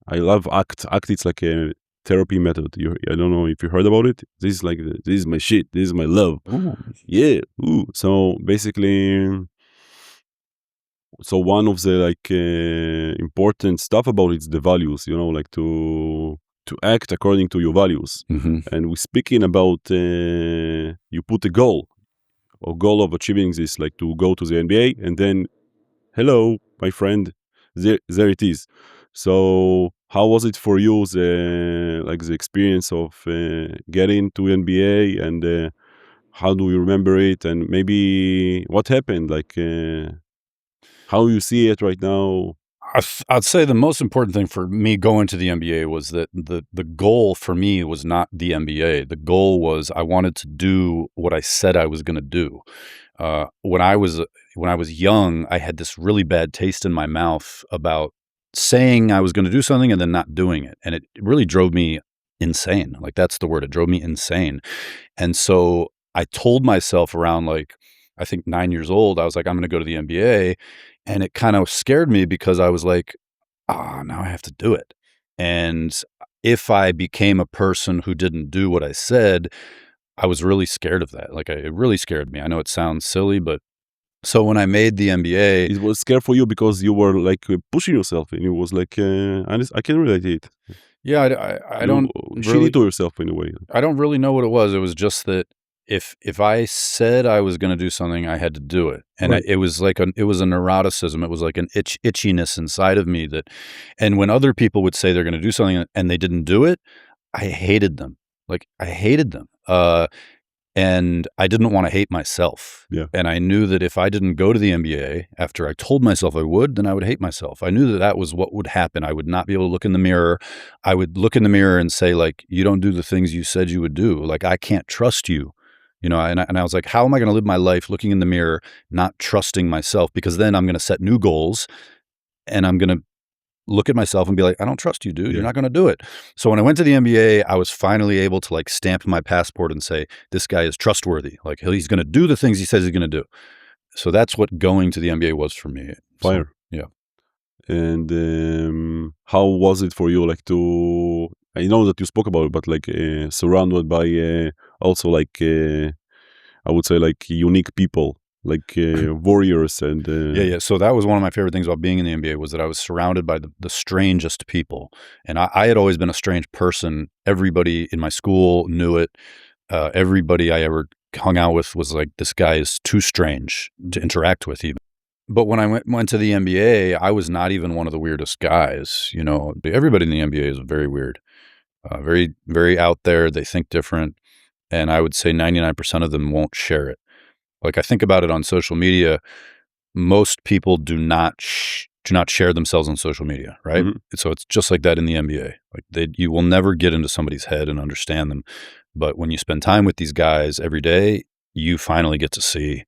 I love ACT. ACT, it's like a therapy method. I don't know if you heard about it. This is like this is my shit. This is my love. Ooh. Yeah. Ooh. So basically, one of the like important stuff about it is the values. Like to act according to your values. And we're speaking about you put a goal of achieving this, like to go to the NBA, and then, hello, my friend, there it is. So how was it for you, the experience of getting to NBA, and how do you remember it, and maybe what happened, like how you see it right now? I'd say the most important thing for me going to the NBA was that the goal for me was not the NBA. The goal was I wanted to do what I said I was going to do. When I was young, I had this really bad taste in my mouth about saying I was going to do something and then not doing it, and it really drove me insane. Like that's the word. It drove me insane. And so I told myself around like I think 9 years old, I was like, I'm going to go to the NBA, and it kind of scared me because I was like, ah, now I have to do it. And if I became a person who didn't do what I said, I was really scared of that. Like it really scared me. I know it sounds silly, but so when I made the NBA, It was scary for you because you were like pushing yourself, and it was like I can relate it. yeah, I You don't shitty really, to yourself in a way. I don't really know what it was. It was just that if I said I was going to do something, I had to do it, and Right. it was like it was a neuroticism. It was like an itchiness inside of me that, and when other people would say they're going to do something and they didn't do it, I hated them. Like I hated them. And I didn't want to hate myself. Yeah. And I knew that if I didn't go to the NBA after I told myself I would, then I would hate myself. I knew that that was what would happen. I would not be able to look in the mirror. I would look in the mirror and say, like, you don't do the things you said you would do. Like, I can't trust you. You know, and I was like, how am I going to live my life looking in the mirror, not trusting myself? Because then I'm going to set new goals and I'm going to look at myself and be like, I don't trust you, dude. Yeah. You're not going to do it. So when I went to the NBA, I was finally able to like stamp my passport and say, this guy is trustworthy. Like he's going to do the things he says he's going to do. So that's what going to the NBA was for me. Fire. So, yeah. And how was it for you, like to? I know that you spoke about it, but like surrounded by also like I would say like unique people, like warriors and Yeah. So that was one of my favorite things about being in the NBA was that I was surrounded by the strangest people. And I had always been a strange person. Everybody in my school knew it. Everybody I ever hung out with was like, this guy is too strange to interact with even. But when I went to the NBA, I was not even one of the weirdest guys. You know, everybody in the NBA is very weird, very, very out there. They think different. And I would say 99% of them won't share it. Like I think about it on social media, most people do not share themselves on social media, right? Mhm. So it's just like that in the NBA. Like you will never get into somebody's head and understand them. But when you spend time with these guys every day, you finally get to see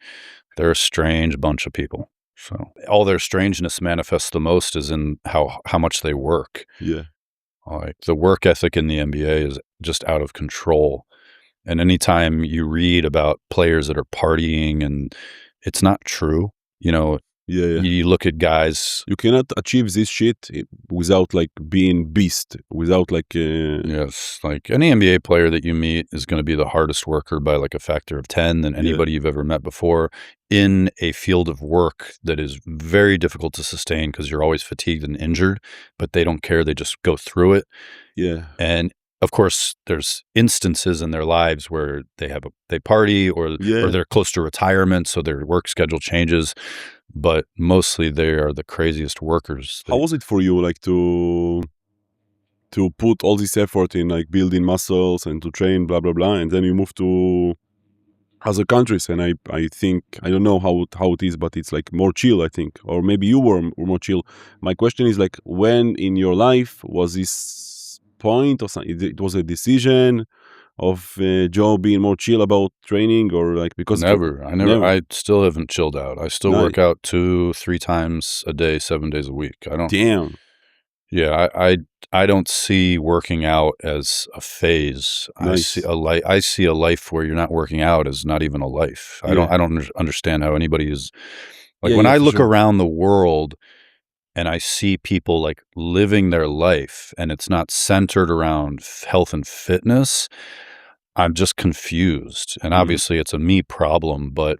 they're a strange bunch of people. So all their strangeness manifests the most is in how much they work. Yeah. Like the work ethic in the NBA is just out of control. And anytime you read about players that are partying and it's not true, you know, Yeah. you look at guys. You cannot achieve this shit without like being beast, without like Yes, like any NBA player that you meet is going to be the hardest worker by like a factor of 10 than anybody you've ever met before in a field of work that is very difficult to sustain because you're always fatigued and injured, but they don't care. They just go through it. yeah. And of course, there's instances in their lives where they party or they're close to retirement, so their work schedule changes. But mostly, they are the craziest workers. How was it for you, like to put all this effort in like building muscles and to train, blah blah blah, and then you move to other countries, and I think I don't know how it is, but it's like more chill, I think, or maybe you were more chill. My question is like, when in your life was this point or something? It was a decision of Joe being more chill about training, or like because I still haven't chilled out. I still Nice. work out 2-3 times a day, 7 days a week. I don't. Damn. Yeah, I don't see working out as a phase. Nice. I see a life where you're not working out as not even a life. I don't understand how anybody is like Yeah, when yeah, I for look sure. around the world and I see people like living their life and it's not centered around health and fitness, I'm just confused. And Mhm. obviously it's a me problem, but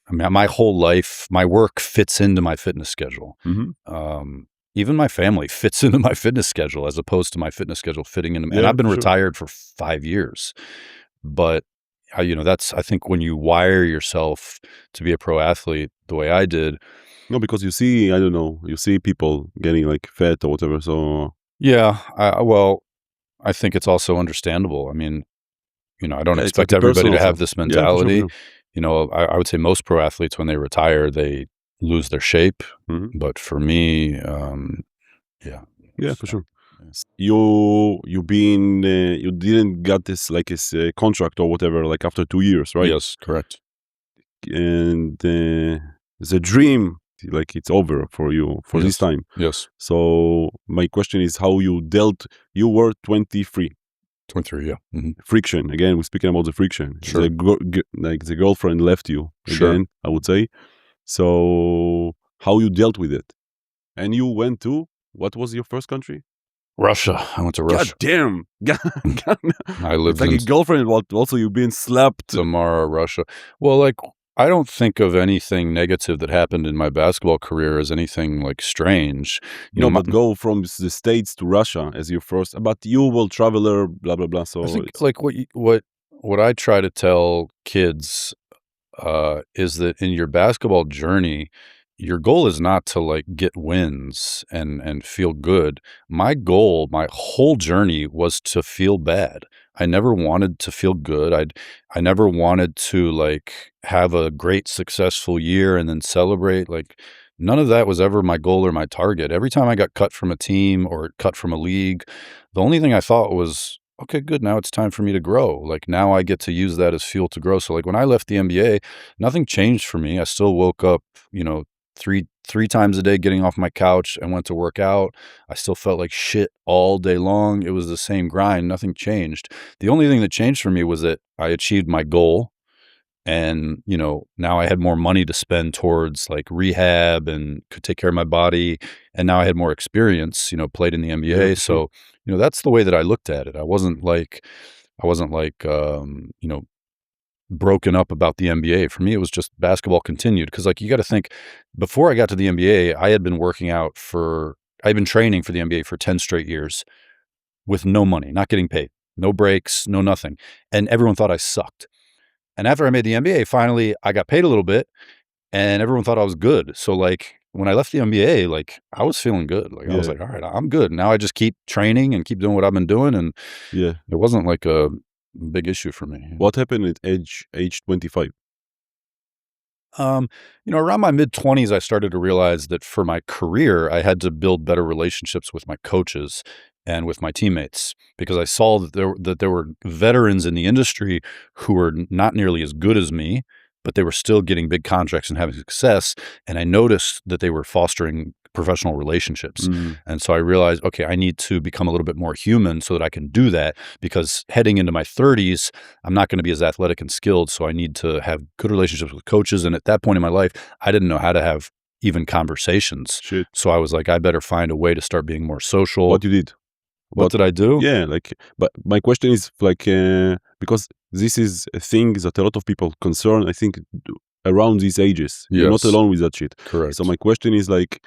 I mean, my whole life, my work fits into my fitness schedule. Mhm. Even my family fits into my fitness schedule as opposed to my fitness schedule fitting into. And Yeah, I've been for sure. retired for 5 years, but that's, I think when you wire yourself to be a pro athlete the way I did. No, because you see, I don't know, you see people getting like fat or whatever. So Yeah. Well, I think it's also understandable. I mean, I don't yeah, it's expect like a everybody personal to have thing. this Yeah, for sure, for mentality. sure. I would say most pro athletes, when they retire, they lose their shape. Mhm. But for me, yeah. Yeah, for So, sure. yes. You didn't get this like this contract or whatever like after 2 years, right? Yes, correct. And the dream like it's over for you for this Yes. time. Yes. So my question is how you dealt. You were 23. 23, yeah. Mhm. Friction again. We're speaking about the friction. Sure. Like the girlfriend left you Sure. again, I would say. So how you dealt with it? And you went to, what was your first country? Russia. I went to God Russia. damn. I lived It's like in a girlfriend, but also you've been slapped. Samara, Russia. Well, like, I don't think of anything negative that happened in my basketball career as anything like strange. You No, know, but go from the States to Russia as your first. But you will traveler, blah blah blah. So I think it's like what I try to tell kids is that in your basketball journey, your goal is not to like get wins and feel good. My goal, my whole journey was to feel bad. I never wanted to feel good. I never wanted to like have a great successful year and then celebrate. Like none of that was ever my goal or my target. Every time I got cut from a team or cut from a league, the only thing I thought was, okay, good. Now it's time for me to grow. Like now I get to use that as fuel to grow. So like when I left the NBA, nothing changed for me. I still woke up, you know, three times a day getting off my couch and went to work out. I still felt like shit all day long. It was the same grind. Nothing changed. The only thing that changed for me was that I achieved my goal. And, you know, now I had more money to spend towards like rehab and could take care of my body. And now I had more experience, you know, played in the NBA. Yeah, for sure. So, you know, that's the way that I looked at it. I wasn't like, you know, broken up about the NBA. For me, it was just basketball continued. Cause like you got to think before I got to the NBA, I'd been training for the NBA for 10 straight years with no money, not getting paid, no breaks, no nothing. And everyone thought I sucked. And after I made the NBA, finally I got paid a little bit and everyone thought I was good. So like when I left the NBA, like I was feeling good. Like I was Yeah. like, all right, I'm good. Now I just keep training and keep doing what I've been doing. And Yeah. it wasn't like a big issue for me. What happened at age 25? You know, around my mid-20s, I started to realize that for my career, I had to build better relationships with my coaches and with my teammates because I saw that there were veterans in the industry who were not nearly as good as me, but they were still getting big contracts and having success. And I noticed that they were fostering professional relationships. Mm. And so I realized, okay, I need to become a little bit more human so that I can do that because heading into my 30s, I'm not going to be as athletic and skilled. So I need to have good relationships with coaches. And at that point in my life, I didn't know how to have even conversations. Shit. So I was like, I better find a way to start being more social. What you did? What did I do? Yeah, like, but my question is like, because this is a thing that a lot of people concern, I think, around these ages. You're not Yes. alone with that shit. Correct. So my question is like,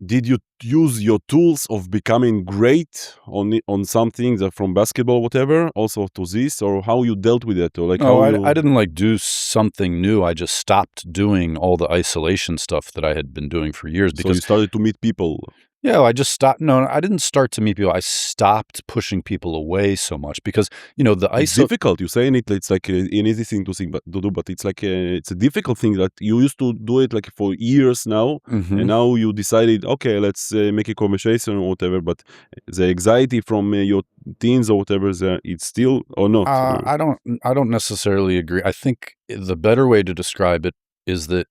did you use your tools of becoming great on something that from basketball, whatever, also to this, or how you dealt with it, or like No, how you? I didn't like do something new. I just stopped doing all the isolation stuff that I had been doing for years So you because started to meet people. yeah, I just stopped. No, I didn't start to meet people. I stopped pushing people away so much because, you know, It's difficult. You're saying it's like an easy thing to think, but to do, but it's like it's a difficult thing that you used to do it like for years now, and now you decided, okay, let's make a conversation or whatever. But the anxiety from your teens or whatever, it's still or not. I don't necessarily agree. I think the better way to describe it is that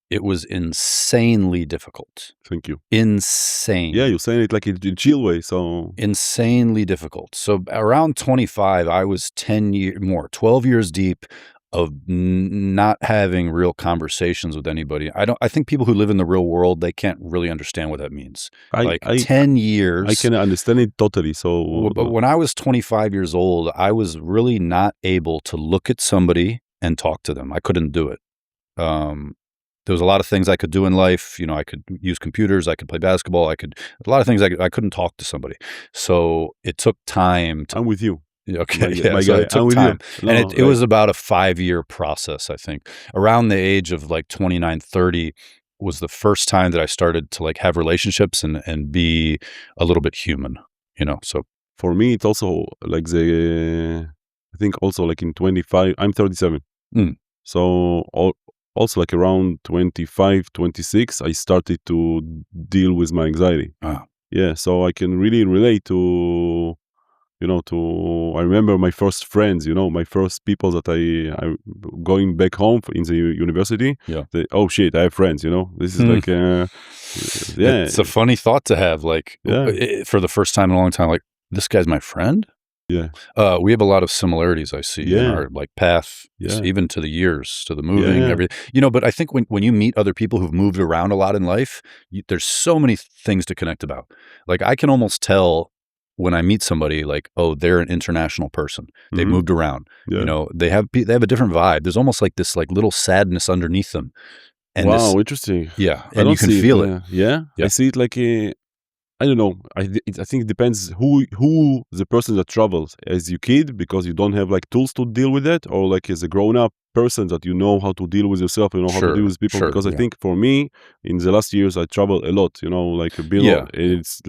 it was insanely difficult. Thank you. Insane. Yeah, you're saying it like in a chill way, so Insanely difficult. So around 25, I was 12 years deep of not having real conversations with anybody. I think people who live in the real world, they can't really understand what that means. 10 years. I can understand it totally. So, but when I was 25 years old, I was really not able to look at somebody and talk to them. I couldn't do it. There was a lot of things I could do in life. You know, I could use computers. I could play basketball. A lot of things I couldn't talk to somebody. So it took time. I'm with you. Okay. My So guy, it took I'm with time. you. And it was about a 5-year process, I think. Around the age of like 29, 30 was the first time that I started to like have relationships and be a little bit human, you know, so. For me, it's also like I think also like in 25, I'm 37. Mm. So also like around 25, 26, I started to deal with my anxiety. Ah, Yeah, so I can really relate to, I remember my first friends, my first people that I going back home in the university. yeah. Oh shit, I have friends, this is Hmm. like, yeah, It's a funny thought to have, like, yeah, for the first time in a long time, like, this guy's my friend? yeah, We have a lot of similarities I see in yeah, our, like, path, yeah, even to the years, to the yeah, moving, yeah, but I think when you meet other people who've moved around a lot in life, there's so many things to connect about. Like, I can almost tell when I meet somebody, like, oh, they're an international person. They've mm-hmm, moved around. yeah. They have a different vibe. There's almost like this, like, little sadness underneath them. And this, Wow, interesting. yeah, I and you don't can see it. feel it. Yeah, I Yeah, see it like I don't know. I think it depends who the person that travels as you kid because you don't have like tools to deal with that, or like as a grown up person that you know how to deal with yourself, how to deal sure, with people. sure, Because I yeah. think for me, in the last years, I travel a lot. Like below, Yeah, it's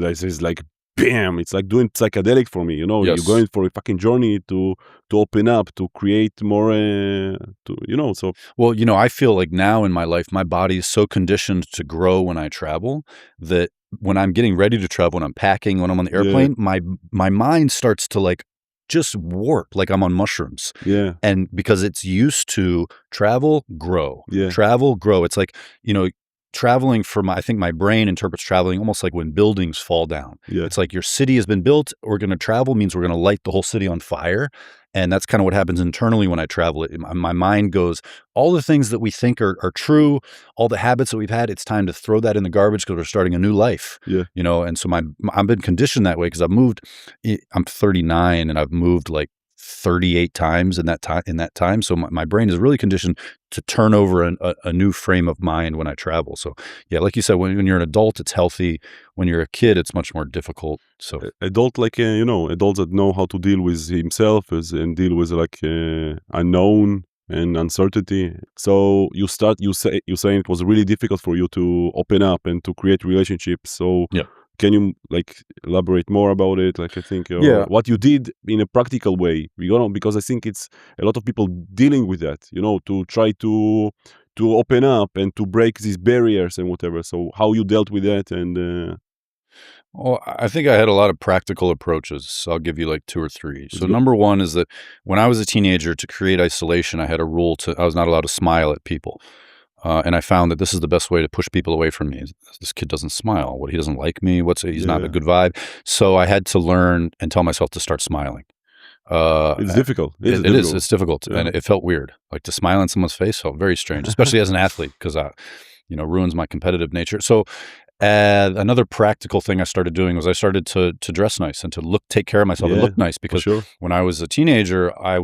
like bam, it's like doing psychedelic for me. You're yes. going for a fucking journey to open up, to create more, So Well, I feel like now in my life, my body is so conditioned to grow when I travel that when I'm getting ready to travel, when I'm packing, when I'm on the yeah, airplane, my mind starts to like just warp, like I'm on mushrooms. yeah, And because it's used to yeah, travel, grow. It's like, traveling I think my brain interprets traveling almost like when buildings fall down. yeah, It's like your city has been built. We're going to travel means we're going to light the whole city on fire. And that's kind of what happens internally when I travel. My mind goes, all the things that we think are true, all the habits that we've had, it's time to throw that in the garbage because we're starting a new life. yeah. And so I've been conditioned that way because I'm 39 and I've moved like 38 times in that time. So my brain is really conditioned to turn over a new frame of mind when I travel. So yeah, like you said, when you're an adult, it's healthy. When you're a kid, it's much more difficult. So Adult like adults that know how to deal with himself and deal with like unknown and uncertainty. So you saying it was really difficult for you to open up and to create relationships. So yeah. can you like elaborate more about it? Like I think Yeah. what you did in a practical way, because I think it's a lot of people dealing with that, to try to open up and to break these barriers and whatever. So how you dealt with that and Well, I think I had a lot of practical approaches. So I'll give you like two or three. let's So go. number one is that when I was a teenager, to create isolation, I had a rule I was not allowed to smile at people. And I found that this is the best way to push people away from me. This kid doesn't smile. He doesn't like me? He's not a Yeah, good vibe. So I had to learn and tell myself to start smiling. it's difficult. It's It is. difficult. It's difficult, and Yeah. it felt weird. Like to smile in someone's face felt very strange, especially as an athlete, because ruins my competitive nature. So another practical thing I started doing was I started to dress nice and to take care of myself and Yeah, look nice for because sure. when I was a teenager, I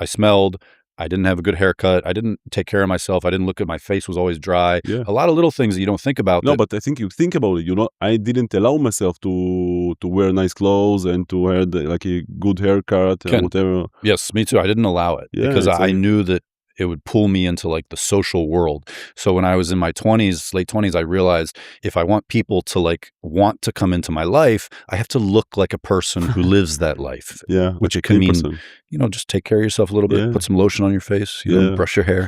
smelled. I didn't have a good haircut. I didn't take care of myself. I didn't look at my face was always dry. Yeah. A lot of little things that you don't think about. No, but I think you think about it. I didn't allow myself to wear nice clothes and to wear like a good haircut and whatever. Yes, me too. I didn't allow it Yeah, because it's I like knew that it would pull me into like the social world. So when I was in my late 20s, I realized if I want people to like want to come into my life, I have to look like a person who lives that life, yeah, like which a can clean mean, person. just take care of yourself a little bit, Yeah, put some lotion on your face, yeah, brush your hair.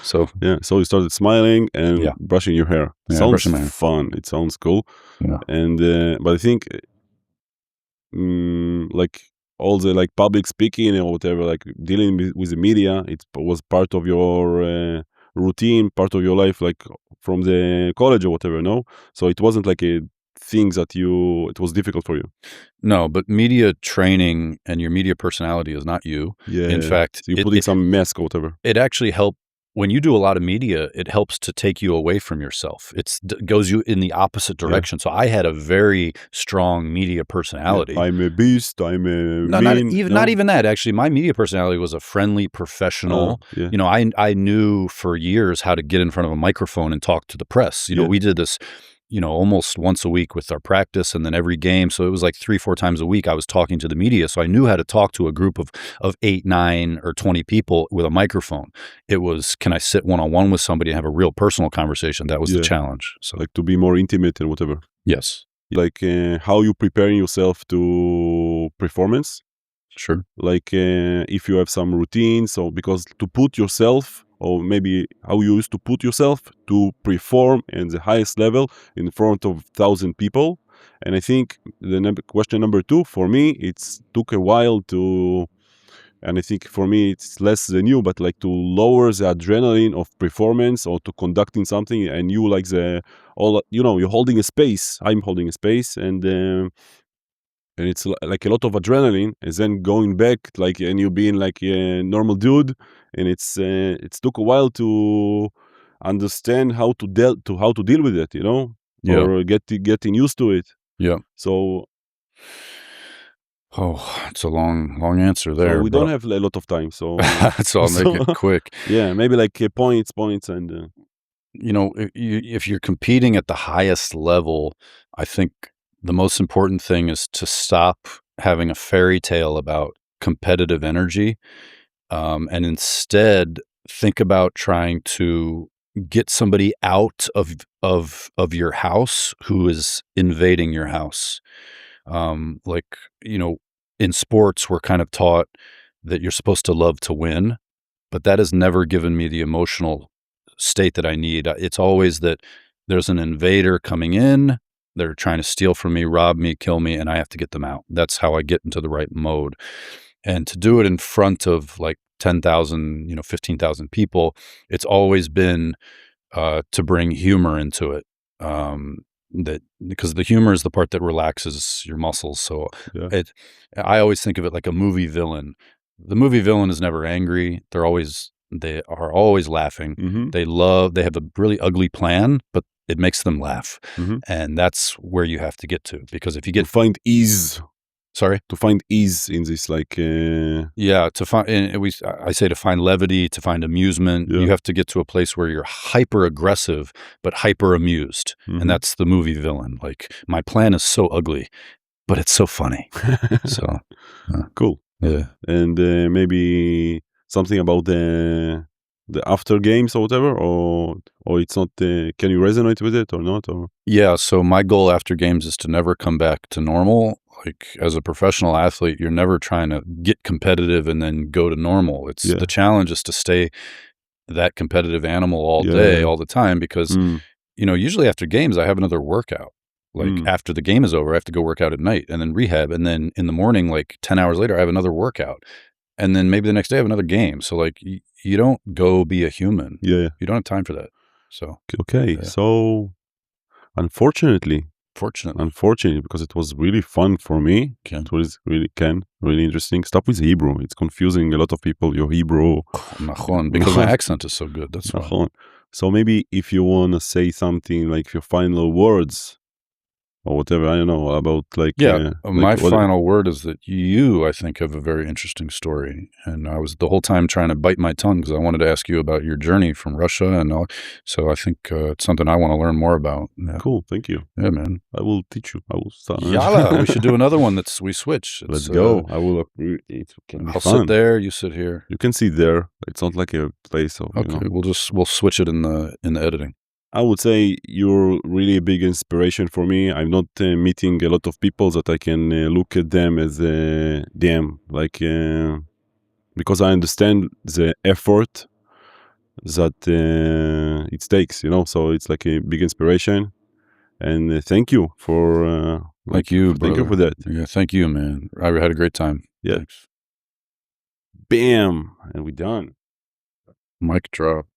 So yeah. So you started smiling and yeah, brushing your hair. yeah, Sounds brushing my hair. fun. It sounds cool. Yeah. And but I think like all the like public speaking or whatever, like dealing with the media, it was part of your routine, part of your life, like from the college or whatever. No, so it wasn't like a thing that it was difficult for you. No, but media training and your media personality is not you. Yeah, In fact, so you're putting some mask or whatever. it actually helped. When you do a lot of media, it helps to take you away from yourself. It goes you in the opposite direction. So I had a very strong media personality. Yeah, I'm a beast. I'm a No, mean. not even that. Actually, my media personality was a friendly professional. Yeah, I knew for years how to get in front of a microphone and talk to the press. Yeah. We did this, almost once a week with our practice and then every game. So it was like 3-4 times a week I was talking to the media. So I knew how to talk to a group of 8, 9, or 20 people with a microphone. It was, can I sit one-on-one with somebody and have a real personal conversation? That was the challenge. So like to be more intimate and whatever. yes. Like how you preparing yourself to performance. Sure. Like if you have some routine. So because to put yourself or maybe how you used to put yourself to perform in the highest level in front of 1,000 people. And I think the question number 2 for me, it's took a while to, and I think for me it's less than you, but like to lower the adrenaline of performance or to conducting something, and you like you're holding a space. I'm holding a space, and it's like a lot of adrenaline, and then going back like, and you being like a normal dude, and it's took a while to understand how to deal with it, Yeah. or getting used to it. Yeah. So Oh, it's a long answer there, we but don't have a lot of time, so so I'll make it quick. yeah, maybe like points, and If you're competing at the highest level, I think the most important thing is to stop having a fairy tale about competitive energy, and instead think about trying to get somebody out of your house who is invading your house. Like, in sports, we're kind of taught that you're supposed to love to win, but that has never given me the emotional state that I need. It's always that there's an invader coming in, they're trying to steal from me, rob me, kill me, and I have to get them out. That's how I get into the right mode. And to do it in front of like 10,000, 15,000 people, it's always been to bring humor into it. That because the humor is the part that relaxes your muscles. So yeah. I always think of it like a movie villain. The movie villain is never angry. They are always laughing. Mm-hmm. They have a really ugly plan, but it makes them laugh. Mm-hmm. And that's where you have to get to, because if you To get, find ease sorry, in this, like yeah, I say to find levity, to find amusement, Yeah. you have to get to a place where you're hyper aggressive, but hyper amused. Mhm. And that's the movie villain. Like, my plan is so ugly, but it's so funny. So, cool. yeah. And maybe something about the after games or whatever, or it's not. Can you resonate with it or not? Or Yeah, so my goal after games is to never come back to normal. Like, as a professional athlete, you're never trying to get competitive and then go to normal. It's Yeah. the challenge is to stay that competitive animal all Yeah. day, all the time, because Mm. usually after games, I have another workout. Like, after the game is over, I have to go work out at night and then rehab. And then in the morning, like 10 hours later, I have another workout. And then maybe the next day I have another game. So like, you don't go be a human. Yeah. You don't have time for that. So, Okay. Yeah. So, unfortunately, because it was really fun for me. Ken. It was really interesting. Stop with Hebrew. It's confusing a lot of people. Your Hebrew. Nachon, because my accent is so good. That's why. Nachon. So maybe if you want to say something like your final words or whatever, I don't know, about like... Yeah, my what- final word is that you, I think, have a very interesting story. And I was the whole time trying to bite my tongue because I wanted to ask you about your journey from Russia. And all. So I think it's something I want to learn more about. Yeah. Cool, thank you. Yeah, man. I will teach you. I will start. Yalla, we should do another one we switch. Let's go. I will. It can be I'll fun. sit there, you sit here. You can sit there. It's not like a place of... Okay, we'll switch it in the editing. I would say you're really a big inspiration for me. I'm not meeting a lot of people that I can look at them as damn, like because I understand the effort that it takes, So it's like a big inspiration, and thank you for Thank you, thank you brother. for that. Yeah, thank you, man. I had a great time. Yeah. Thanks. Bam, and we're done. Mic drop.